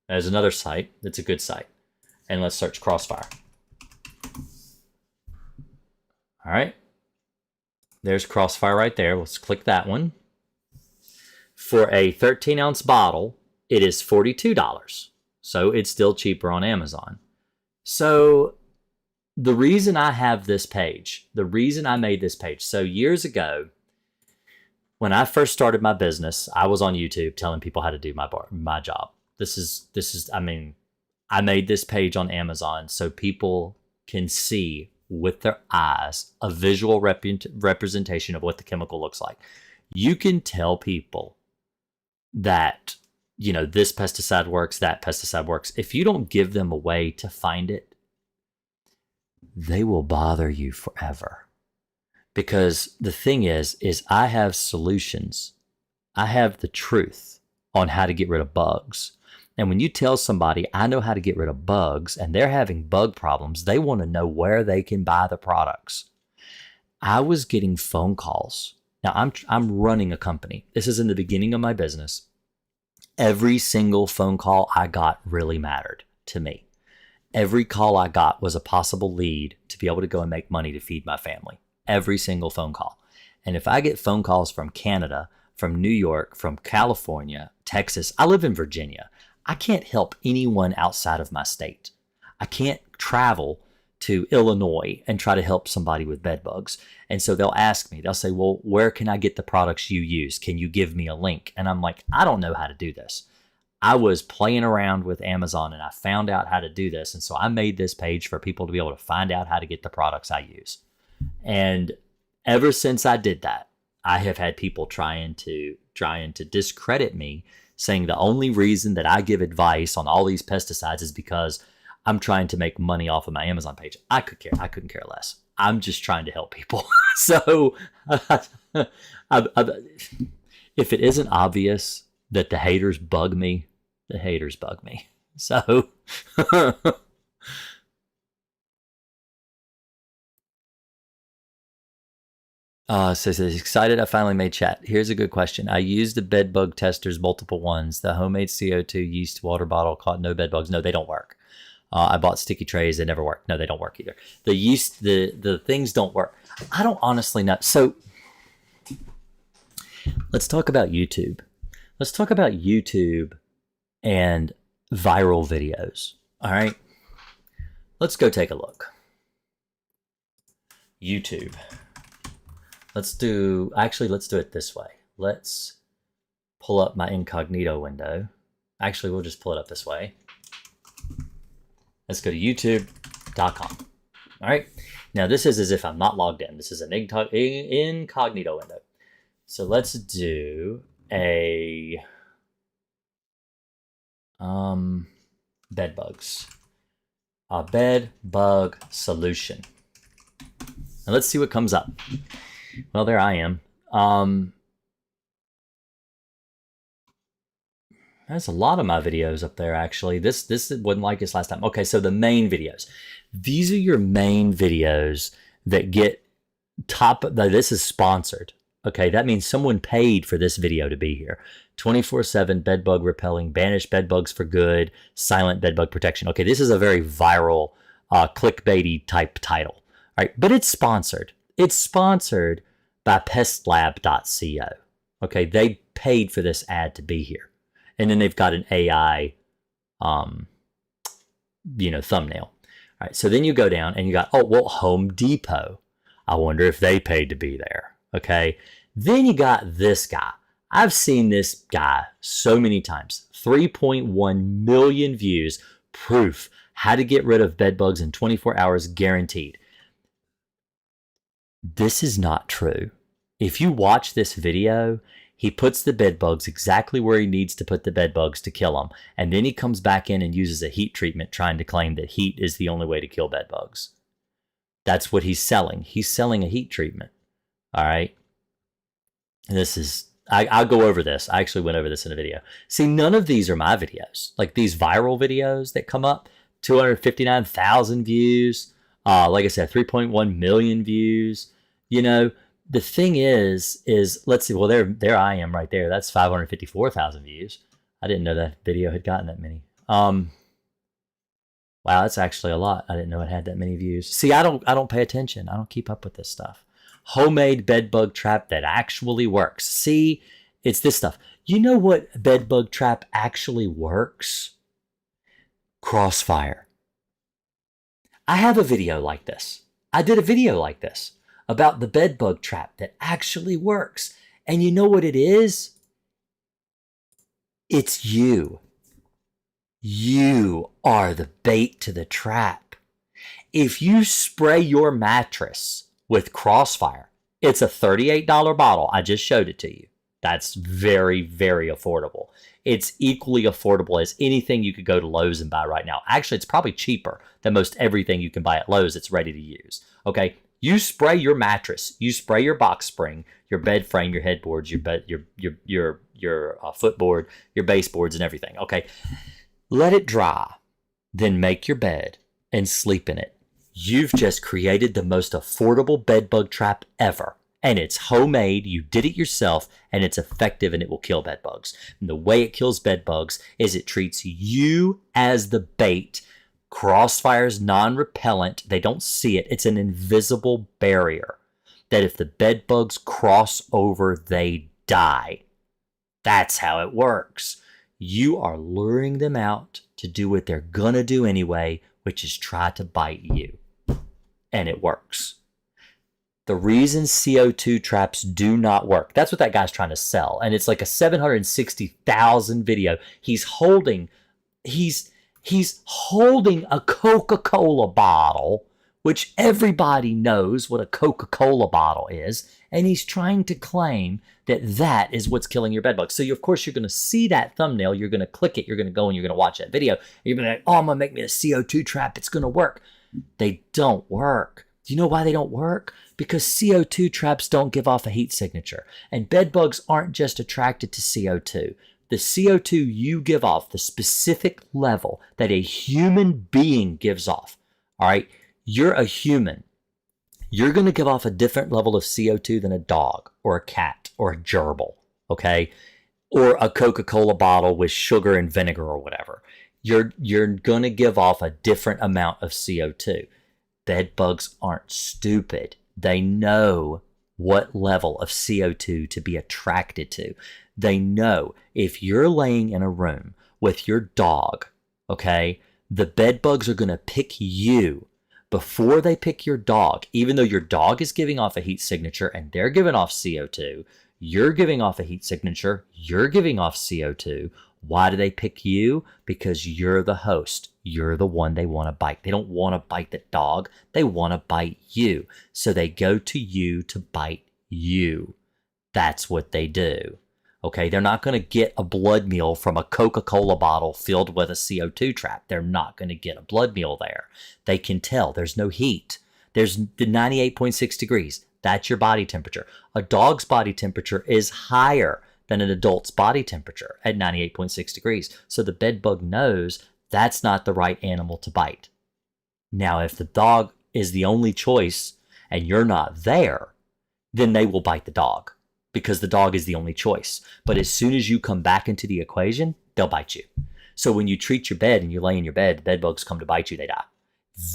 There's another site that's a good site. And let's search Crossfire. All right, there's Crossfire right there. Let's click that one. For a 13-ounce bottle, it is $42. So it's still cheaper on Amazon. So the reason I have this page, the reason I made this page, so years ago, when I first started my business, I was on YouTube telling people how to do my job. This is, I mean, I made this page on Amazon so people can see with their eyes a visual representation of what the chemical looks like. You can tell people that, this pesticide works, that pesticide works. If you don't give them a way to find it, they will bother you forever. Because the thing is I have solutions. I have the truth on how to get rid of bugs. And when you tell somebody, I know how to get rid of bugs, and they're having bug problems, they want to know where they can buy the products. I was getting phone calls. Now, I'm running a company. This is in the beginning of my business. Every single phone call I got really mattered to me. Every call I got was a possible lead to be able to go and make money to feed my family. Every single phone call. And if I get phone calls from Canada, from New York, from California, Texas, I live in Virginia. I can't help anyone outside of my state. I can't travel to Illinois and try to help somebody with bed bugs. And so they'll ask me, they'll say, well, where can I get the products you use? Can you give me a link? And I'm like, I don't know how to do this. I was playing around with Amazon and I found out how to do this. And so I made this page for people to be able to find out how to get the products I use. And ever since I did that, I have had people trying to discredit me, saying the only reason that I give advice on all these pesticides is because I'm trying to make money off of my Amazon page. I couldn't care less. I'm just trying to help people. So if it isn't obvious that the haters bug me, the haters bug me. So says excited I finally made chat. Here's a good question. I used the bed bug testers, multiple ones. The homemade CO2 yeast water bottle caught no bed bugs. No, they don't work. I bought sticky trays. They never work. No, they don't work either. The yeast, the things don't work. I don't honestly know. So let's talk about YouTube. Let's talk about YouTube and viral videos. All right. Let's go take a look. YouTube. Let's do it this way. Let's pull up my incognito window. Actually, we'll just pull it up this way. Let's go to youtube.com. All right. Now, this is as if I'm not logged in. This is an incognito window. So let's do a bed bugs. A bed bug solution. Now let's see what comes up. Well, there I am. There's a lot of my videos up there, actually. This wasn't like this last time. Okay, so the main videos. These are your main videos that get top. This is sponsored. Okay, that means someone paid for this video to be here. 24/7 bed bug repelling, banish bed bugs for good, silent bed bug protection. Okay, this is a very viral, clickbaity type title. All right, but it's sponsored. It's sponsored by pestlab.co. Okay, they paid for this ad to be here. And then they've got an AI, thumbnail. All right, so then you go down and you got, Home Depot. I wonder if they paid to be there. Okay, then you got this guy. I've seen this guy so many times. 3.1 million views. Proof. How to get rid of bed bugs in 24 hours guaranteed. This is not true. If you watch this video, he puts the bed bugs exactly where he needs to put the bed bugs to kill them. And then he comes back in and uses a heat treatment trying to claim that heat is the only way to kill bed bugs. That's what he's selling. He's selling a heat treatment. All right. And this is, I'll go over this. I actually went over this in a video. See, none of these are my videos. Like these viral videos that come up, 259,000 views. Like I said, 3.1 million views. The thing is let's see. Well, there I am right there. That's 554,000 views. I didn't know that video had gotten that many. Wow, that's actually a lot. I didn't know it had that many views. See, I don't pay attention. I don't keep up with this stuff. Homemade bed bug trap that actually works. See, it's this stuff. You know what bed bug trap actually works? Crossfire. I have a video like this. I did a video like this about the bed bug trap that actually works. And you know what it is? It's you. You are the bait to the trap. If you spray your mattress with Crossfire, it's a $38 bottle. I just showed it to you. That's very, very affordable. It's equally affordable as anything you could go to Lowe's and buy right now. Actually, it's probably cheaper than most everything you can buy at Lowe's that's ready to use. Okay, you spray your mattress, you spray your box spring, your bed frame, your headboards, your bed, your footboard, your baseboards, and everything. Okay, let it dry, then make your bed and sleep in it. You've just created the most affordable bed bug trap ever. And it's homemade, you did it yourself, and it's effective and it will kill bed bugs. And the way it kills bed bugs is it treats you as the bait. Crossfire's non-repellent, they don't see it. It's an invisible barrier that if the bed bugs cross over, they die. That's how it works. You are luring them out to do what they're gonna do anyway, which is try to bite you. And it works. The reason CO2 traps do not work, that's what that guy's trying to sell. And it's like a 760,000 video. He's holding a Coca-Cola bottle, which everybody knows what a Coca-Cola bottle is, and he's trying to claim that that is what's killing your bedbugs. So of course you're going to see that thumbnail, you're going to click it, you're going to go and you're going to watch that video. You're going to be like, oh, I'm going to make me a CO2 trap. It's going to work. They don't work. Do you know why they don't work? Because CO2 traps don't give off a heat signature. And bed bugs aren't just attracted to CO2. The CO2 you give off, the specific level that a human being gives off, all right? You're a human. You're going to give off a different level of CO2 than a dog or a cat or a gerbil, okay? Or a Coca-Cola bottle with sugar and vinegar or whatever. You're going to give off a different amount of CO2. Bed bugs aren't stupid. They know what level of CO2 to be attracted to. They know if you're laying in a room with your dog, okay, the bed bugs are going to pick you before they pick your dog. Even though your dog is giving off a heat signature and they're giving off CO2, you're giving off a heat signature, you're giving off CO2. Why do they pick you? Because you're the host. You're the one they want to bite. They don't want to bite the dog. They want to bite you. So they go to you to bite you. That's what they do. Okay, they're not going to get a blood meal from a Coca-Cola bottle filled with a CO2 trap. They're not going to get a blood meal there. They can tell there's no heat. There's the 98.6 degrees. That's your body temperature. A dog's body temperature is higher than an adult's body temperature at 98.6 degrees. So the bed bug knows that's not the right animal to bite. Now, if the dog is the only choice and you're not there, then they will bite the dog because the dog is the only choice. But as soon as you come back into the equation, they'll bite you. So when you treat your bed and you lay in your bed, the bed bugs come to bite you, they die.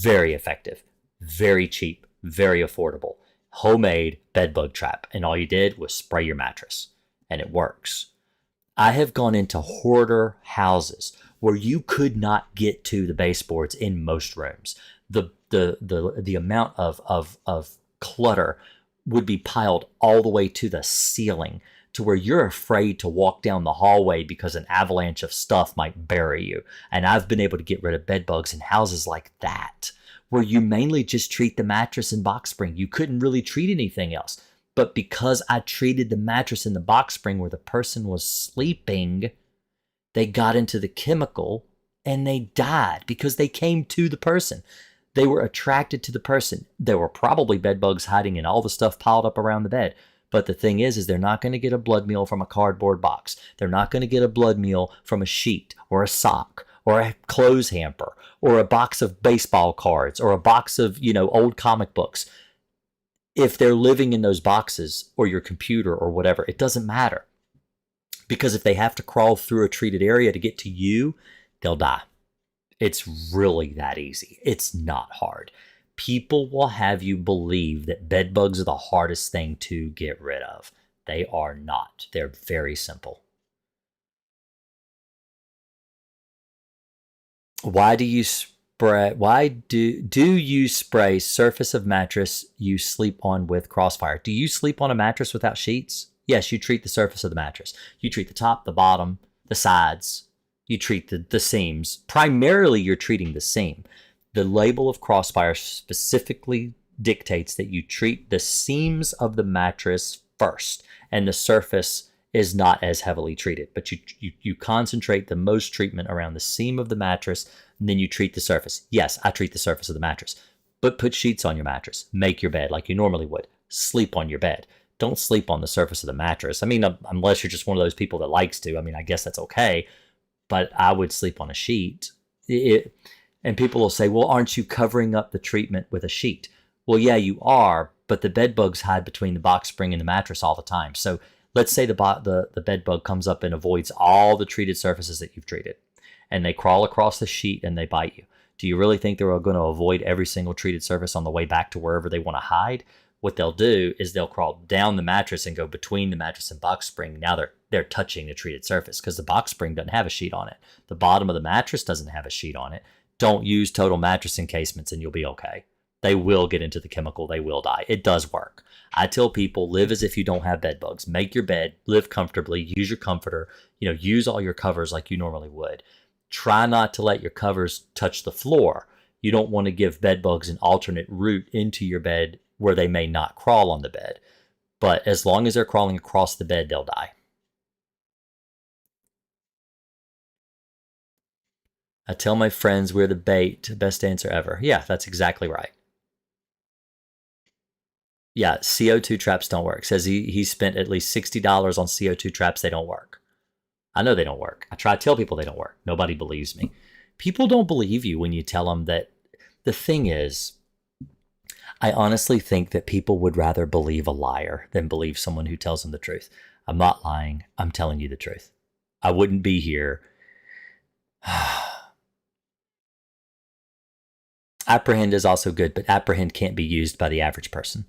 Very effective, very cheap, very affordable. Homemade bed bug trap. And all you did was spray your mattress. And it works. I have gone into hoarder houses where you could not get to the baseboards in most rooms. The amount of clutter would be piled all the way to the ceiling to where you're afraid to walk down the hallway because an avalanche of stuff might bury you. And I've been able to get rid of bed bugs in houses like that, where you mainly just treat the mattress and box spring. You couldn't really treat anything else. But because I treated the mattress and the box spring where the person was sleeping, they got into the chemical and they died because they came to the person. They were attracted to the person. There were probably bed bugs hiding in all the stuff piled up around the bed. But the thing is they're not going to get a blood meal from a cardboard box. They're not going to get a blood meal from a sheet or a sock or a clothes hamper or a box of baseball cards or a box of, old comic books. If they're living in those boxes or your computer or whatever, it doesn't matter. Because if they have to crawl through a treated area to get to you, they'll die. It's really that easy. It's not hard. People will have you believe that bed bugs are the hardest thing to get rid of. They are not. They're very simple. Why do you you spray surface of mattress you sleep on with Crossfire? Do you sleep on a mattress without sheets? Yes, you treat the surface of the mattress. You treat the top, the bottom, the sides, You treat the seams. Primarily, you're treating the seam. The label of Crossfire specifically dictates that you treat the seams of the mattress first, and the surface is not as heavily treated. But you concentrate the most treatment around the seam of the mattress, and then you treat the surface. Yes, I treat the surface of the mattress, but put sheets on your mattress. Make your bed like you normally would. Sleep on your bed. Don't sleep on the surface of the mattress. I mean, unless you're just one of those people that likes to. I mean, I guess that's okay, but I would sleep on a sheet. And people will say, well, aren't you covering up the treatment with a sheet? Well, yeah, you are, but the bed bugs hide between the box spring and the mattress all the time. So let's say the bed bug comes up and avoids all the treated surfaces that you've treated, and they crawl across the sheet and they bite you. Do you really think they're going to avoid every single treated surface on the way back to wherever they want to hide? What they'll do is they'll crawl down the mattress and go between the mattress and box spring. Now they're touching the treated surface because the box spring doesn't have a sheet on it. The bottom of the mattress doesn't have a sheet on it. Don't use total mattress encasements and you'll be okay. They will get into the chemical. They will die. It does work. I tell people, live as if you don't have bed bugs. Make your bed, live comfortably, use your comforter, use all your covers like you normally would. Try not to let your covers touch the floor. You don't want to give bed bugs an alternate route into your bed where they may not crawl on the bed. But as long as they're crawling across the bed, they'll die. I tell my friends we're the bait. Best answer ever. Yeah, that's exactly right. Yeah, CO2 traps don't work. Says he spent at least $60 on CO2 traps. They don't work. I know they don't work. I try to tell people they don't work. Nobody believes me. People don't believe you when you tell them that. The thing is, I honestly think that people would rather believe a liar than believe someone who tells them the truth. I'm not lying. I'm telling you the truth. I wouldn't be here. Apprehend is also good, but Apprehend can't be used by the average person.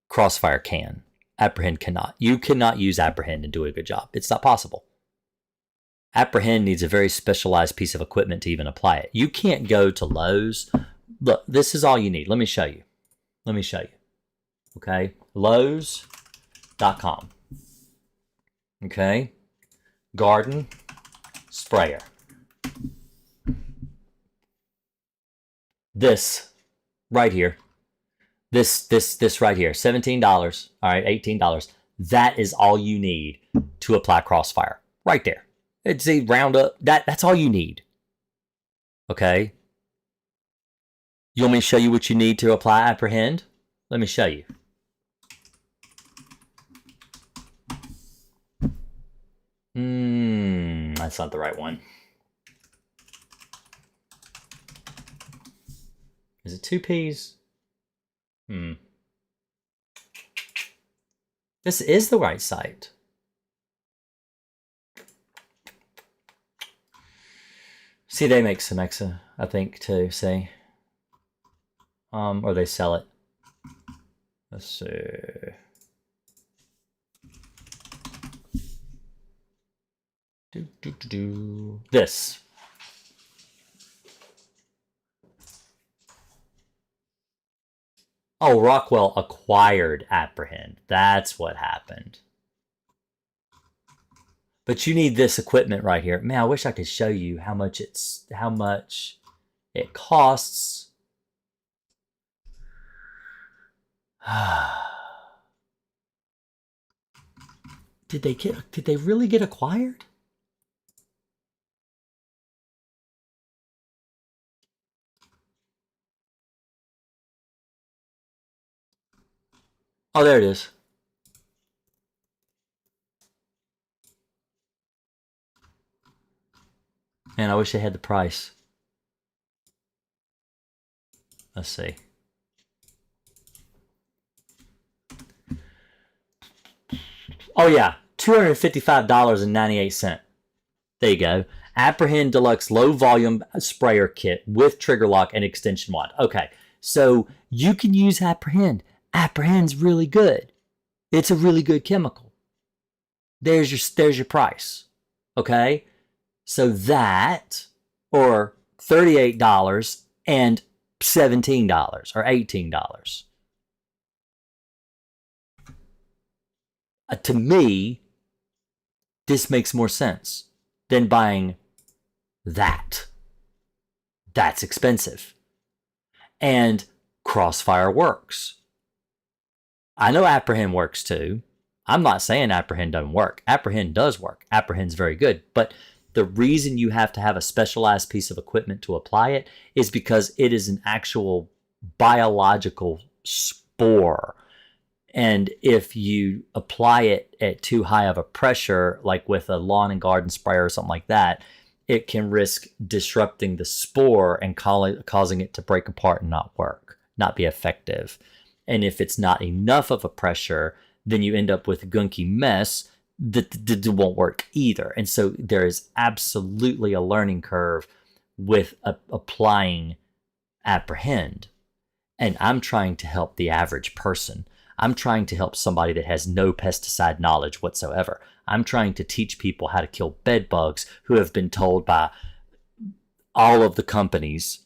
Crossfire can. Apprehend cannot. You cannot use Apprehend and do a good job. It's not possible. Apprehend needs a very specialized piece of equipment to even apply it. You can't go to Lowe's. Look, this is all you need. Let me show you. Okay? Lowe's.com. Okay? Garden sprayer. This right here. This right here. $17. All right, $18. That is all you need to apply Crossfire. Right there. It's a roundup. That's all you need. Okay? You want me to show you what you need to apply Apprehend? Let me show you. That's not the right one. Is it 2 P's? This is the right site. See, they make Cemexa, I think, too, see? Or they sell it. Let's see. This. Oh, Rockwell acquired Apprehend. That's what happened. But you need this equipment right here. Man, I wish I could show you how much it costs. Did they really get acquired? Oh, there it is. Man, I wish they had the price. Let's see. Oh yeah, $255.98. There you go. Apprehend Deluxe Low Volume Sprayer Kit with Trigger Lock and Extension Wand. Okay, so you can use Apprehend. Apprehend's really good. It's a really good chemical. There's your price. Okay? So that, or $38 and $17 or $18. To me, this makes more sense than buying That's expensive. And Crossfire works. I know Apprehend works too. I'm not saying Apprehend doesn't work. Apprehend does work. Apprehend's very good. But the reason you have to have a specialized piece of equipment to apply it is because it is an actual biological spore. And if you apply it at too high of a pressure, like with a lawn and garden sprayer or something like that, it can risk disrupting the spore and causing it to break apart and not work, not be effective. And if it's not enough of a pressure, then you end up with a gunky mess that won't work either. And so there is absolutely a learning curve with applying Apprehend. And I'm trying to help the average person. I'm trying to help somebody that has no pesticide knowledge whatsoever. I'm trying to teach people how to kill bed bugs who have been told by all of the companies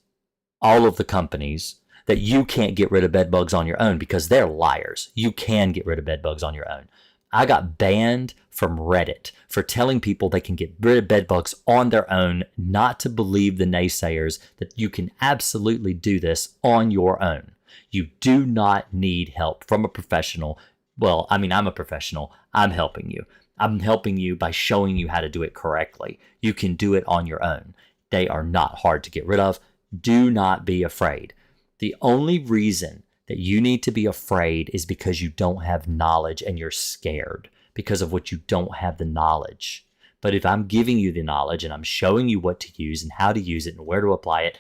that you can't get rid of bed bugs on your own because they're liars. You can get rid of bed bugs on your own. I got banned from Reddit for telling people they can get rid of bed bugs on their own, not to believe the naysayers that you can absolutely do this on your own. You do not need help from a professional. Well, I mean, I'm a professional. I'm helping you. I'm helping you by showing you how to do it correctly. You can do it on your own. They are not hard to get rid of. Do not be afraid. The only reason that you need to be afraid is because you don't have knowledge and you're scared because of what you don't have the knowledge. But if I'm giving you the knowledge and I'm showing you what to use and how to use it and where to apply it,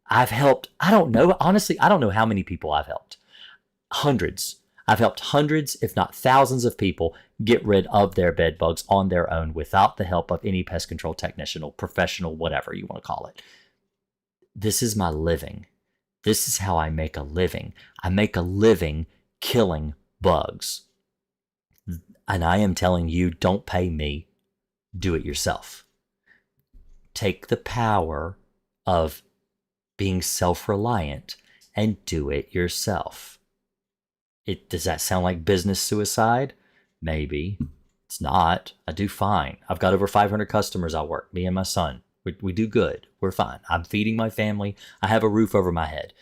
I've helped, I don't know, honestly, I don't know how many people I've helped. Hundreds. I've helped hundreds, if not thousands of people get rid of their bed bugs on their own without the help of any pest control technician or professional, whatever you want to call it. This is my living. This is how I make a living. I make a living killing bugs. And I am telling you, don't pay me. Do it yourself. Take the power of being self-reliant and do it yourself. Does that sound like business suicide? Maybe. It's not. I do fine. I've got over 500 customers I work, me and my son. We do good. We're fine. I'm feeding my family. I have a roof over my head.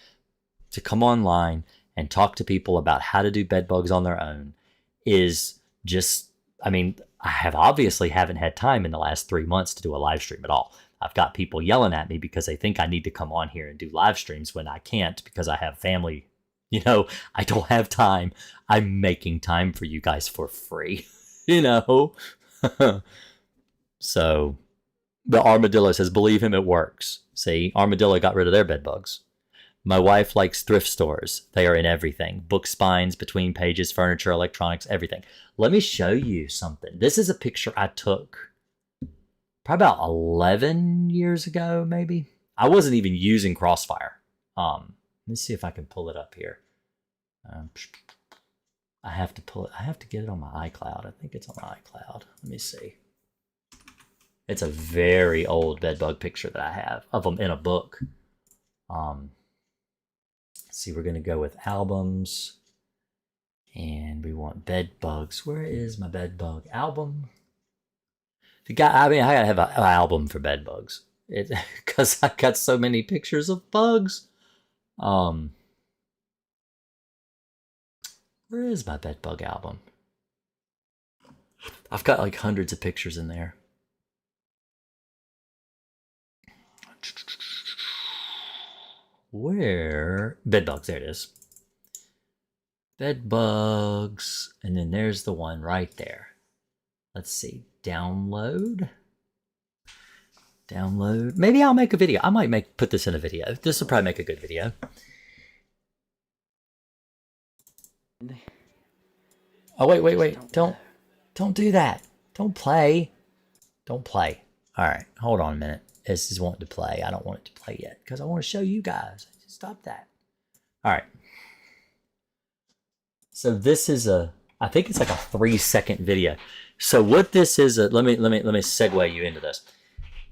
To come online and talk to people about how to do bed bugs on their own is just, I mean, I obviously haven't had time in the last 3 months to do a live stream at all. I've got people yelling at me because they think I need to come on here and do live streams when I can't because I have family. You know, I don't have time. I'm making time for you guys for free, you know? So the Armadillo says, believe him, it works. See, Armadillo got rid of their bed bugs. My wife likes thrift stores. They are in everything. Book spines, between pages, furniture, electronics, everything. Let me show you something. This is a picture I took probably about 11 years ago, maybe. I wasn't even using Crossfire. Let me see if I can pull it up here. I have to pull it. I have to get it on my iCloud. I think it's on my iCloud. Let me see. It's a very old bedbug picture that I have of them in a book. Let's see, we're going to go with albums. And we want bedbugs. Where is my bedbug album? I gotta have an album for bedbugs. Because I got so many pictures of bugs. Where is my bedbug album? I've got like hundreds of pictures in there. Where? Bedbugs, there it is. Bedbugs. And then there's the one right there. Let's see. Download. Download. Maybe I'll make a video. I might put this in a video. This will probably make a good video. Oh, wait. Don't do that. Don't play. Don't play. All right. Hold on a minute. This is wanting to play. I don't want it to play yet because I want to show you guys. Stop that. All right. So this is I think it's like a 3-second video. So what this is, let me segue you into this.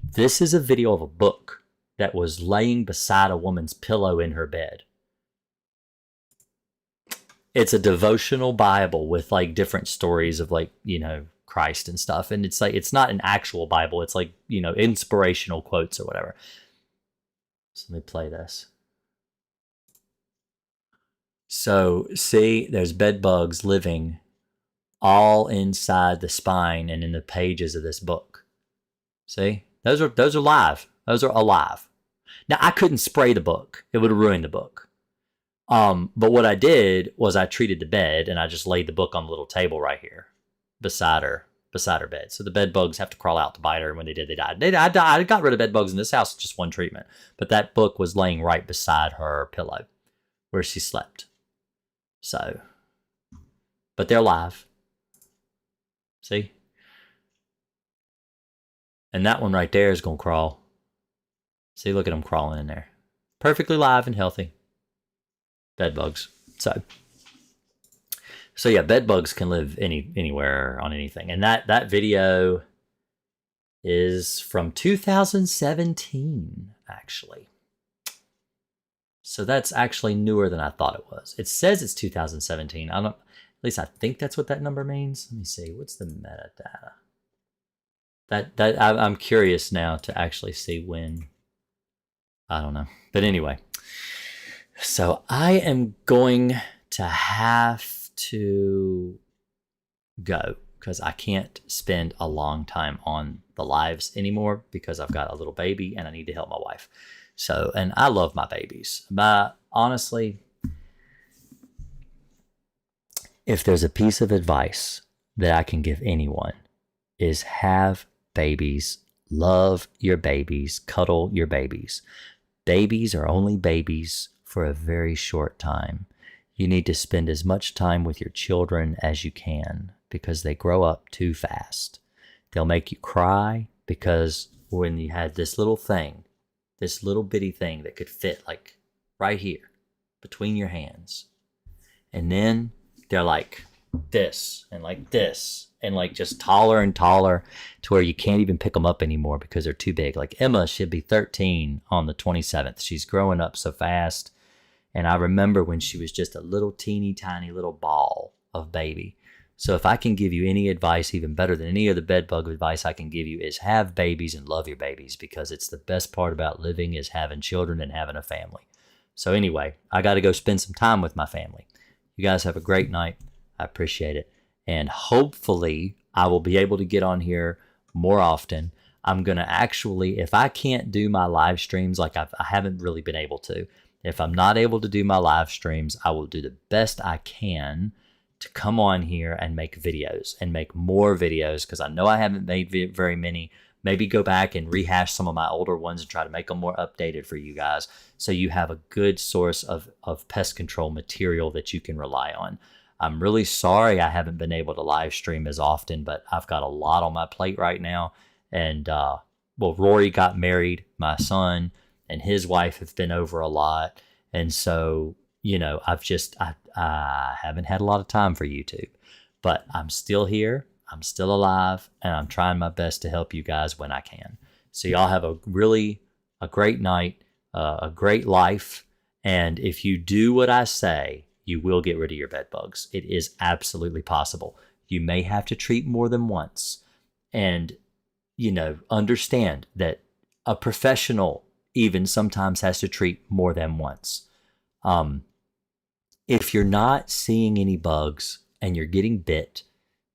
This is a video of a book that was laying beside a woman's pillow in her bed. It's a devotional Bible with like different stories of like, you know, Christ and stuff. And it's like, it's not an actual Bible. It's like, you know, inspirational quotes or whatever. So let me play this. So see, there's bed bugs living all inside the spine and in the pages of this book. See, those are live. Those are alive. Now I couldn't spray the book; it would have ruined the book. But what I did was I treated the bed and I just laid the book on the little table right here beside her bed. So the bed bugs have to crawl out to bite her. And when they did, they died. I got rid of bed bugs in this house with just one treatment. But that book was laying right beside her pillow where she slept. So, but they're live. See? And that one right there is going to crawl. See, look at them crawling in there. Perfectly live and healthy. Bed bugs. So yeah, bed bugs can live anywhere on anything. And that video is from 2017, actually. So that's actually newer than I thought it was. It says it's 2017. At least I think that's what that number means. Let me see. What's the metadata? I'm curious now to actually see when. I don't know. But anyway. So I am going to have to go because I can't spend a long time on the lives anymore because I've got a little baby and I need to help my wife. So, and I love my babies. Honestly, if there's a piece of advice that I can give anyone is have babies, love your babies, cuddle your babies. Babies are only babies for a very short time. You need to spend as much time with your children as you can because they grow up too fast. They'll make you cry because when you had this little thing, this little bitty thing that could fit like right here between your hands. And then they're like this and like this and like just taller and taller to where you can't even pick them up anymore because they're too big. Like Emma should be 13 on the 27th. She's growing up so fast. And I remember when she was just a little teeny tiny little ball of baby. So if I can give you any advice, even better than any other bed bug advice I can give you, is have babies and love your babies because it's the best part about living is having children and having a family. So anyway, I got to go spend some time with my family. You guys have a great night. I appreciate it. And hopefully I will be able to get on here more often. I'm going to actually, if I can't do my live streams like I haven't really been able to, if I'm not able to do my live streams, I will do the best I can to come on here and make videos and make more videos because I know I haven't made very many. Maybe go back and rehash some of my older ones and try to make them more updated for you guys so you have a good source of pest control material that you can rely on. I'm really sorry I haven't been able to live stream as often, but I've got a lot on my plate right now. And, well, Rory got married, my son, and his wife have been over a lot. And so, you know, I haven't had a lot of time for YouTube, but I'm still here. I'm still alive and I'm trying my best to help you guys when I can. So y'all have a great night, a great life. And if you do what I say, you will get rid of your bed bugs. It is absolutely possible. You may have to treat more than once and, you know, understand that a professional even sometimes has to treat more than once. If you're not seeing any bugs and you're getting bit,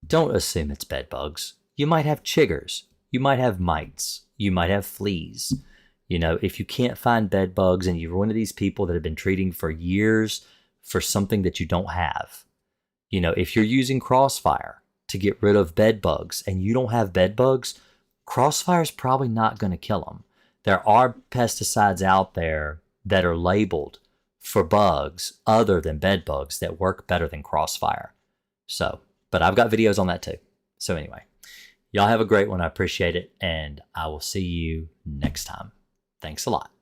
don't assume it's bed bugs. You might have chiggers. You might have mites. You might have fleas. You know, if you can't find bed bugs and you're one of these people that have been treating for years for something that you don't have, you know, if you're using Crossfire to get rid of bed bugs and you don't have bed bugs, Crossfire is probably not going to kill them. There are pesticides out there that are labeled for bugs other than bed bugs that work better than Crossfire. So, but I've got videos on that too. So anyway, y'all have a great one. I appreciate it. And I will see you next time. Thanks a lot.